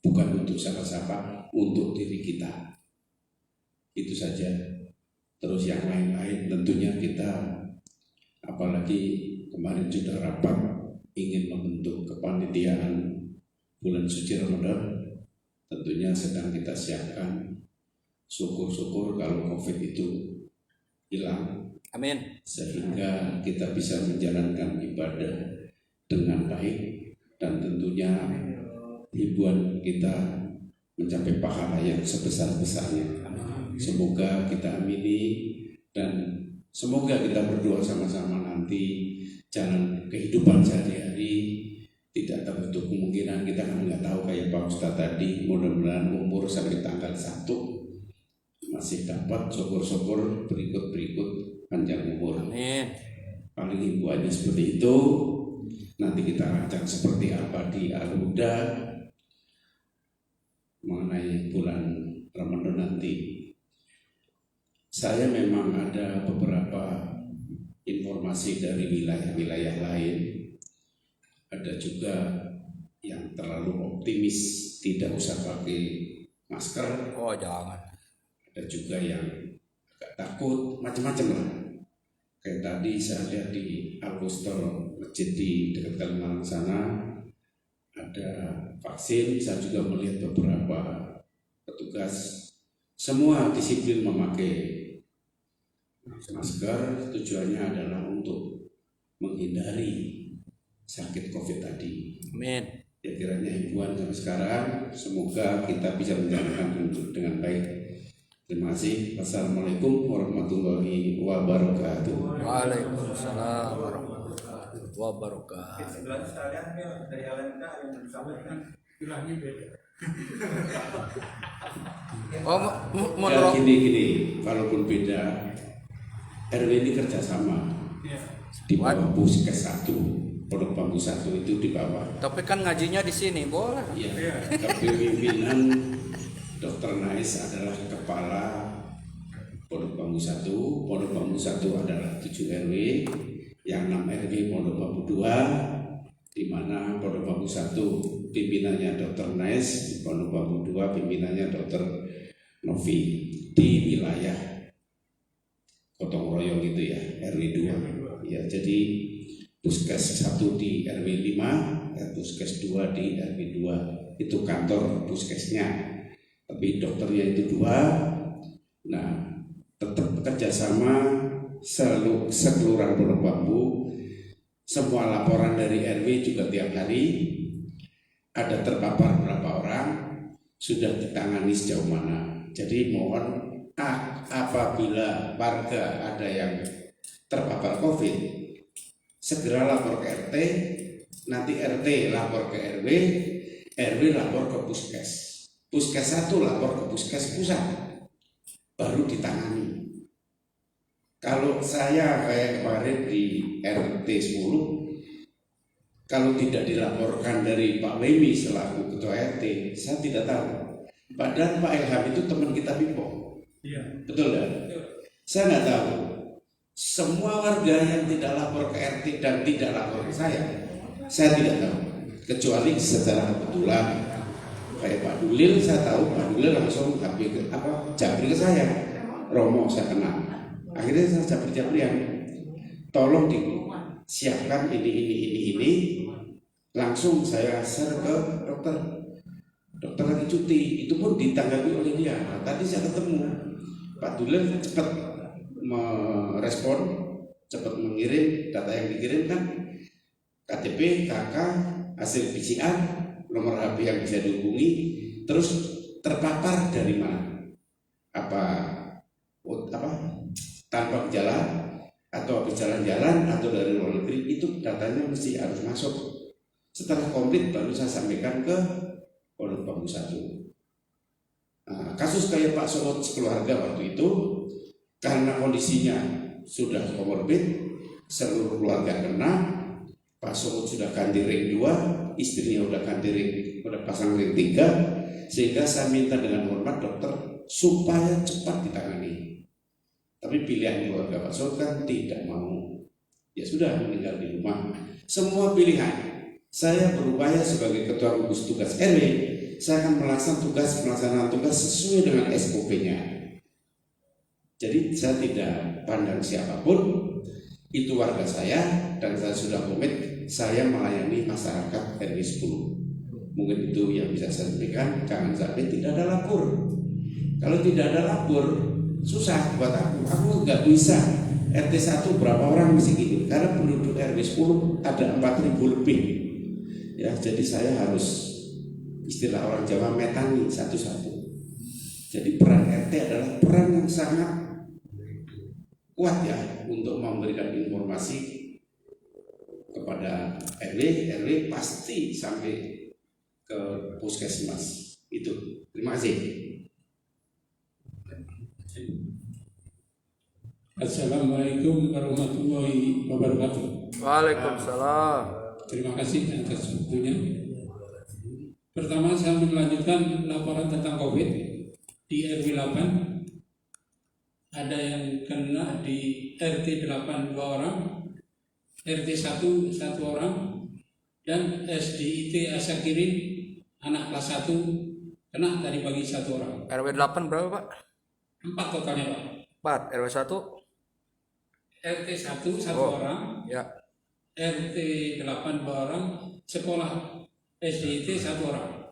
D: bukan untuk siapa-siapa, untuk diri kita. Itu saja. Terus yang lain-lain tentunya kita, apalagi kemarin sudah rapat ingin membentuk kepanitiaan bulan suci Ramadan, tentunya sedang kita siapkan. Syukur-syukur kalau COVID itu hilang,
B: Amin.
D: sehingga kita bisa menjalankan ibadah dengan baik, dan tentunya hiburan kita mencapai pahala yang sebesar-besarnya. Semoga kita amini, dan semoga kita berdoa sama-sama nanti jalan kehidupan sehari-hari tidak tertutup kemungkinan. Kita kan nggak tahu, kayak Pak Ustadz tadi, mudah-mudahan umur sampai tanggal 1 masih dapat, syukur-syukur berikut-berikut panjang umur.
B: Amin.
D: Paling hiburannya seperti itu. Nanti kita rancang seperti apa di Al-Huda mengenai bulan Ramadan nanti. Saya memang ada beberapa informasi dari wilayah-wilayah lain. Ada juga yang terlalu optimis, tidak usah pakai masker.
B: Oh, jangan.
D: Ada juga yang agak takut, macam-macam lah. Kayak tadi saya lihat di Al-Bustor, masjid di dekat Kalimalang sana, ada vaksin. Saya juga melihat beberapa petugas semua disiplin memakai masker. Tujuannya adalah untuk menghindari sakit COVID tadi.
B: Amin.
D: Ya, kiranya himbauan sampai sekarang, semoga kita bisa menjalankan dengan baik. Terima kasih. Wassalamualaikum warahmatullahi wabarakatuh.
B: Waalaikumsalam warahmatullahi wabarakatuh.
C: Sebelah sekalian dari LMK yang disampaikan.
E: Bilangnya beda.
B: Oh,
D: Ya,
B: menurut
D: gini, walaupun beda, RW ini kerjasama
E: Iya.
D: di bawah Puskes 1, Pondok Bambu 1 itu di bawah.
B: tapi kan ngajinya di sini, boleh.
D: Ya, kepemimpinan Dr. Nais adalah kepala Pondok Bambu 1. Pondok Bambu 1 adalah 7 RW, yang 6 RW Pondok Bambu 2, di mana Pondok Bambu 1 pimpinannya Dr. Nais, Pondok Bambu 2 pimpinannya Dr. Novi, di wilayah Gotong Royong gitu ya, RW 2. Ya, jadi Puskes 1 di RW 5, Puskes 2 di RW 2, itu kantor puskesnya. Tapi dokternya itu 2. Nah, tetap kerjasama sekelurahan Pondok Bambu. Semua laporan dari RW juga tiap hari ada terpapar berapa orang, sudah ditangani sejauh mana. Jadi mohon apabila warga ada yang terpapar COVID, segera lapor ke RT, nanti RT lapor ke RW, RW lapor ke Puskes, Puskes 1 lapor ke Puskes pusat, baru ditangani. Kalau saya kayak kemarin di RT 10, kalau tidak dilaporkan dari Pak Wemi selaku Ketua RT, saya tidak tahu. Padahal Pak Ilham itu teman kita Pipo.
E: Iya.
D: Betul kan? Saya nggak tahu. Semua warga yang tidak lapor ke RT dan tidak lapor ke saya tidak tahu. Kecuali secara kebetulan kayak Pak Dulil, saya tahu Pak Dulil langsung jabri ke saya. Romo saya kenal. Akhirnya saya jabri-jabrian. Tolong disiapkan ini. Langsung saya share ke dokter. Dokter lagi cuti, itu pun ditanggapi oleh dia. Nah, tadi saya ketemu Pak Dulil, cepat merespon, cepat mengirim data yang dikirimkan, KTP, KK, hasil PCR, nomor HP yang bisa dihubungi, terus terpapar dari mana? Apa tanpa gejala atau berjalan-jalan atau dari luar negeri, itu datanya mesti harus masuk. Setelah komplit baru saya sampaikan ke Pondok Bambu 1. Nah, kasus kayak Pak Somot sekeluarga waktu itu, karena kondisinya sudah komorbid, seluruh keluarga kena, Pak Somot sudah ganti ring 2, istrinya udah ganti ring, udah pasang ring 3, sehingga saya minta dengan hormat dokter supaya cepat ditangani. Tapi pilihan keluarga Pak Somot kan tidak mau, ya sudah meninggal di rumah. Semua pilihan. Saya berupaya sebagai ketua gugus tugas RW, saya akan melaksanakan tugas sesuai dengan SOP-nya. Jadi saya tidak pandang siapapun, itu warga saya dan saya sudah komit saya melayani masyarakat RW 10. Mungkin itu yang bisa saya sampaikan. Jangan sampai tidak ada lapor. Kalau tidak ada lapor susah buat aku nggak bisa RT 1 berapa orang mesti gitu, karena penduduk RW 10 ada 4.000 lebih ya, jadi saya harus istilah orang Jawa metani satu-satu. Jadi peran RT adalah peran yang sangat kuat ya untuk memberikan informasi kepada RW pasti sampai ke puskesmas itu. Terima kasih.
E: Assalamualaikum warahmatullahi wabarakatuh.
B: Waalaikumsalam.
E: Terima kasih atas waktunya. Pertama saya melanjutkan laporan tentang COVID di RW 8. Ada yang kena di RT 8 2 orang, RT 1 1 orang, dan SDIT Asakirin anak kelas 1 kena tadi pagi 1 orang.
B: RW 8 berapa Pak?
E: 4 totalnya Pak.
B: 4. RW 1?
E: RT 1 1 orang,
B: Ya.
E: RT 8 2 orang, sekolah SDIT 1 orang.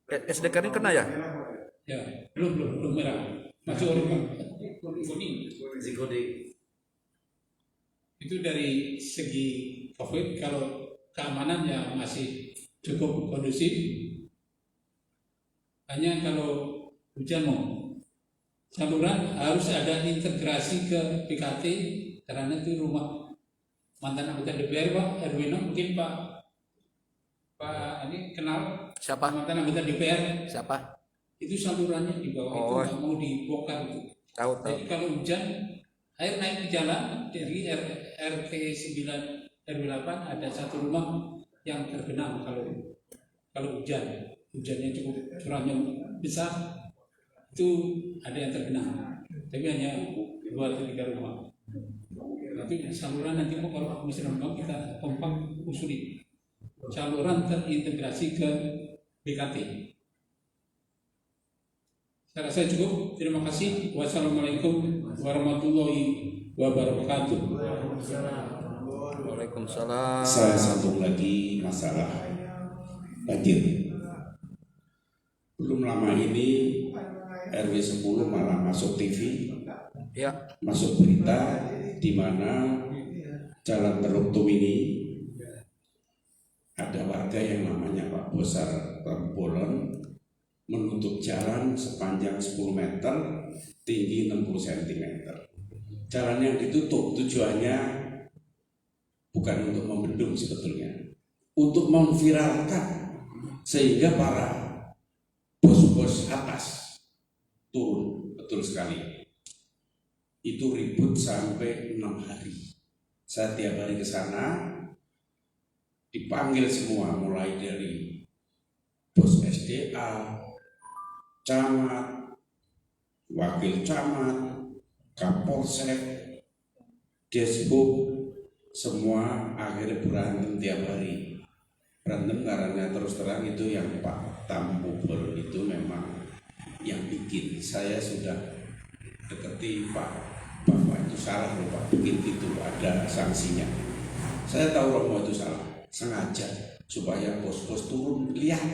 B: SDK ini kena ya?
E: Ya, belum merah. Masih orang kuning. Itu dari segi COVID, kalau keamanan ya masih cukup kondusif. Hanya kalau hujan saluran harus ada integrasi ke PKT, karena itu rumah mantan anggota DPR Pak, RW 6 mungkin Pak ini kenal
B: Siapa?
E: mantan anggota DPR.
B: Siapa?
E: Itu salurannya di bawah itu nggak mau dibongkar itu.
B: Tahu.
E: Jadi kalau hujan air naik di jalan dari RT 9 RW 8 ada 1 rumah yang tergenang kalau hujannya cukup curahnya besar, itu ada yang tergenang, tapi hanya 2 atau 3 rumah. Tapi saluran nanti kalau aku bisa nonton kita kompak usuli saluran terintegrasi ke BKT. Saya rasa cukup. Terima kasih. Wassalamualaikum warahmatullahi wabarakatuh.
B: Waalaikumsalam.
D: Saya sambung lagi masalah banjir. Belum lama ini RW 10 malah masuk TV,
B: Ya.
D: masuk berita di mana Jalan Teluk Tumini ada warga yang namanya Pak Bosar Rembolon menutup jalan sepanjang 10 meter, tinggi 60 cm. Jalan yang ditutup tujuannya bukan untuk membendung sebetulnya, untuk memviralkan sehingga para bos-bos atas turun. Betul sekali. Itu ribut sampai 6 hari. Saya tiap hari ke sana, dipanggil semua, mulai dari bos SDA, camat, wakil camat, kapolsek, deshub, semua akhirnya berantem tiap hari. Berantem karena terus terang itu yang Pak Tampubel itu memang yang bikin. Saya sudah deketi Bapak itu salah loh Pak, bikin itu ada sanksinya. Saya tahu Romo itu salah, sengaja supaya bos-bos turun lihat.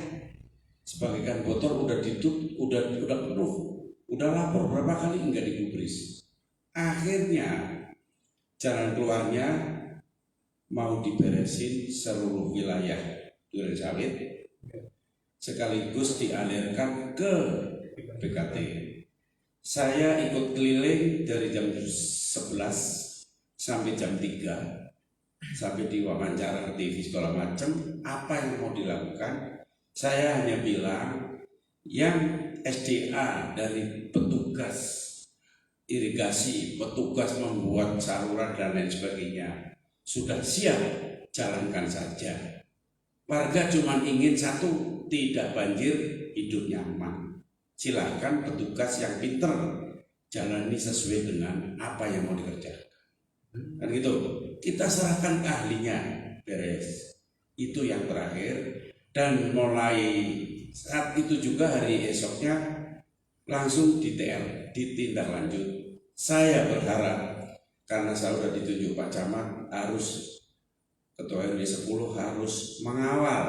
D: Sebagian botol udah ditutup, udah penuh, udah lapor berapa kali enggak digubris. Akhirnya jalan keluarnya mau diberesin seluruh wilayah Duren Sawit, sekaligus dialirkan ke BKT. Saya ikut keliling dari jam 11 sampai jam 3, sampai diwawancara ke TV segala macam. Apa yang mau dilakukan? Saya hanya bilang yang SDA dari petugas irigasi, petugas membuat saluran dan lain sebagainya sudah siap, jalankan saja. Warga cuma ingin satu, tidak banjir, hidup nyaman. Silakan petugas yang pinter jalani sesuai dengan apa yang mau dikerjakan. Kan gitu. Kita serahkan ke ahlinya, beres. Itu yang terakhir. Dan mulai saat itu juga hari esoknya langsung ditindak lanjut Saya berharap karena saya sudah ditunjuk Pak Camat, harus Ketua RW 10 harus mengawal,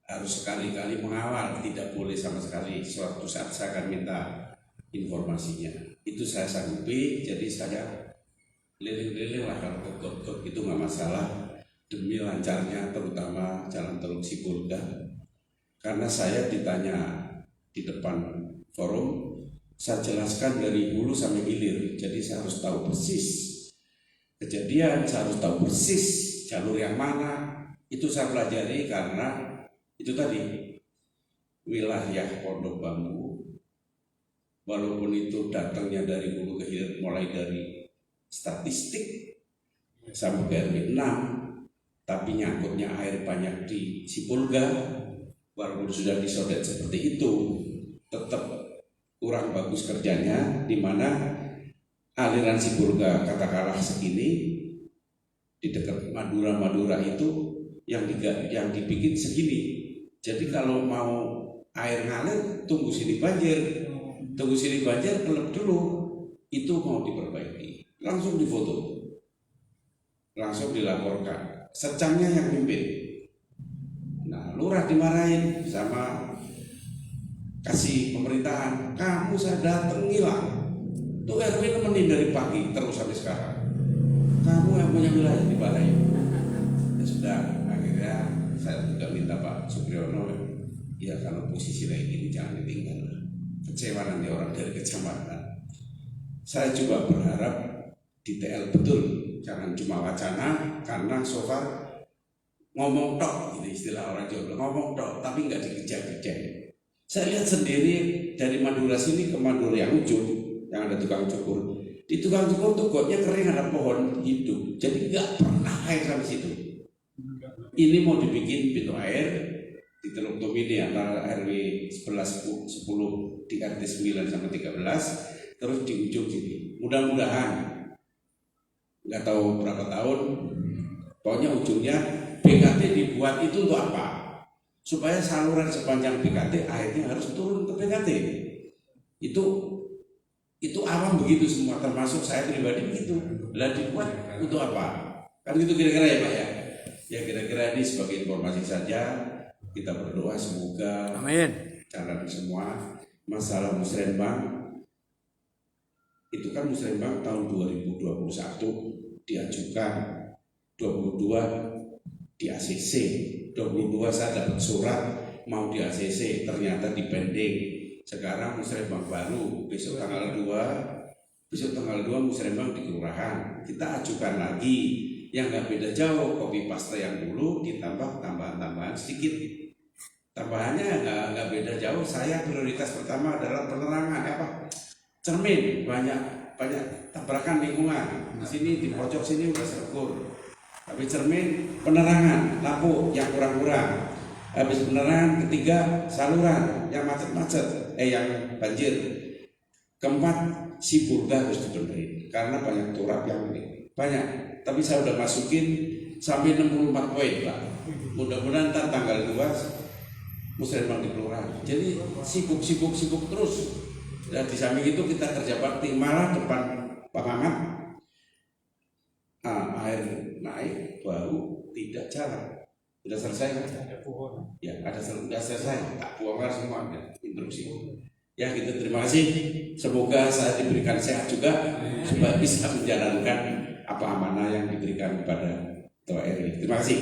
D: harus sekali-kali mengawal, tidak boleh sama sekali. Suatu saat saya akan minta informasinya. Itu saya sanggupi, jadi saya keliling-keliling lah kalau ke got-got itu nggak masalah, demi lancarnya terutama Jalan Teluk Sipulga. Karena saya ditanya di depan forum, saya jelaskan dari hulu sampai hilir, jadi saya harus tahu persis kejadian, saya harus tahu persis jalur yang mana. Itu saya pelajari karena itu tadi wilayah Pondok Bambu, walaupun itu datangnya dari hulu ke hilir, mulai dari statistik sampai ke RW 6, tapi nyangkutnya air banyak di Sipulga, walaupun sudah disodet seperti itu, tetap kurang bagus kerjanya, di mana aliran Sipulga katakanlah segini, di dekat Madura itu yang dibikin segini. Jadi kalau mau air ngalir, tunggu sini banjir, kelep dulu, itu mau diperbaiki, langsung difoto, langsung dilaporkan, secangnya yang pimpin. Nah, lurah dimarahin sama kasih pemerintahan, kamu saya datang ngilang, tuh RW nemenin dari pagi terus sampai sekarang, kamu yang punya wilayah di balai. Ya sudah, akhirnya saya juga minta Pak Supriyono, ya kalau posisi kayak gini jangan ditinggal, kecewa nanti orang dari kecamatan. Saya juga berharap detail betul, jangan cuma wacana, karena so far ngomong tok, ini istilah orang Jawa, ngomong tok tapi nggak dikejar-kejar. Saya lihat sendiri dari Madura sini ke Madura yang ujung, yang ada tukang cukur. Di tukang cukur tuh gotnya kering, ada pohon hidup, jadi nggak pernah air sampai situ. Ini mau dibikin pintu air di Teluk Tomini antara RW 11 10 di RT 9 sampai 13, terus di ujung sini. Mudah-mudahan, nggak tahu berapa tahun, pokoknya ujungnya BKT dibuat itu untuk apa? Supaya saluran sepanjang BKT airnya harus turun ke BKT. Itu awam begitu semua, termasuk saya pribadi begitu. Lah dibuat untuk apa? Kan gitu kira-kira ya Pak ya. Ya kira-kira ini sebagai informasi saja. Kita berdoa semoga jalan semua. Masalah Musrembang itu kan Musrembang tahun 2021 diajukan, 22 di ACC, 22 saya dapat surat mau di ACC, ternyata dipending. Sekarang Musrembang baru, besok tanggal 2 Musrembang di kelurahan. Kita ajukan lagi yang nggak beda jauh, copy paste yang dulu ditambah tambahan-tambahan sedikit. Tambahannya nggak beda jauh. Saya prioritas pertama adalah penerangan, cermin, banyak tabrakan lingkungan. Di sini di pojok sini udah serekur. Tapi cermin, penerangan, lampu yang kurang-kurang. Habis penerangan, ketiga saluran yang macet-macet, yang banjir. Keempat, Sipulga harus dibenerin karena banyak turap yang ini. Banyak, tapi saya udah masukin sampai 64 poin Pak. Mudah-mudahan ntar tanggal 2 Musrembang di kelurahan. Jadi sibuk terus. Dan di samping itu kita kerja bakti, malah depan pengamat air naik bau tidak jalan. Sudah selesai kan?
E: Ada pohon.
D: Ya, sudah selesai. Tak bongkar semua ada instruksi. Ya gitu, terima kasih. Semoga saya diberikan sehat juga supaya bisa menjalankan apa amanah yang diberikan kepada Ketua RW. Terima kasih.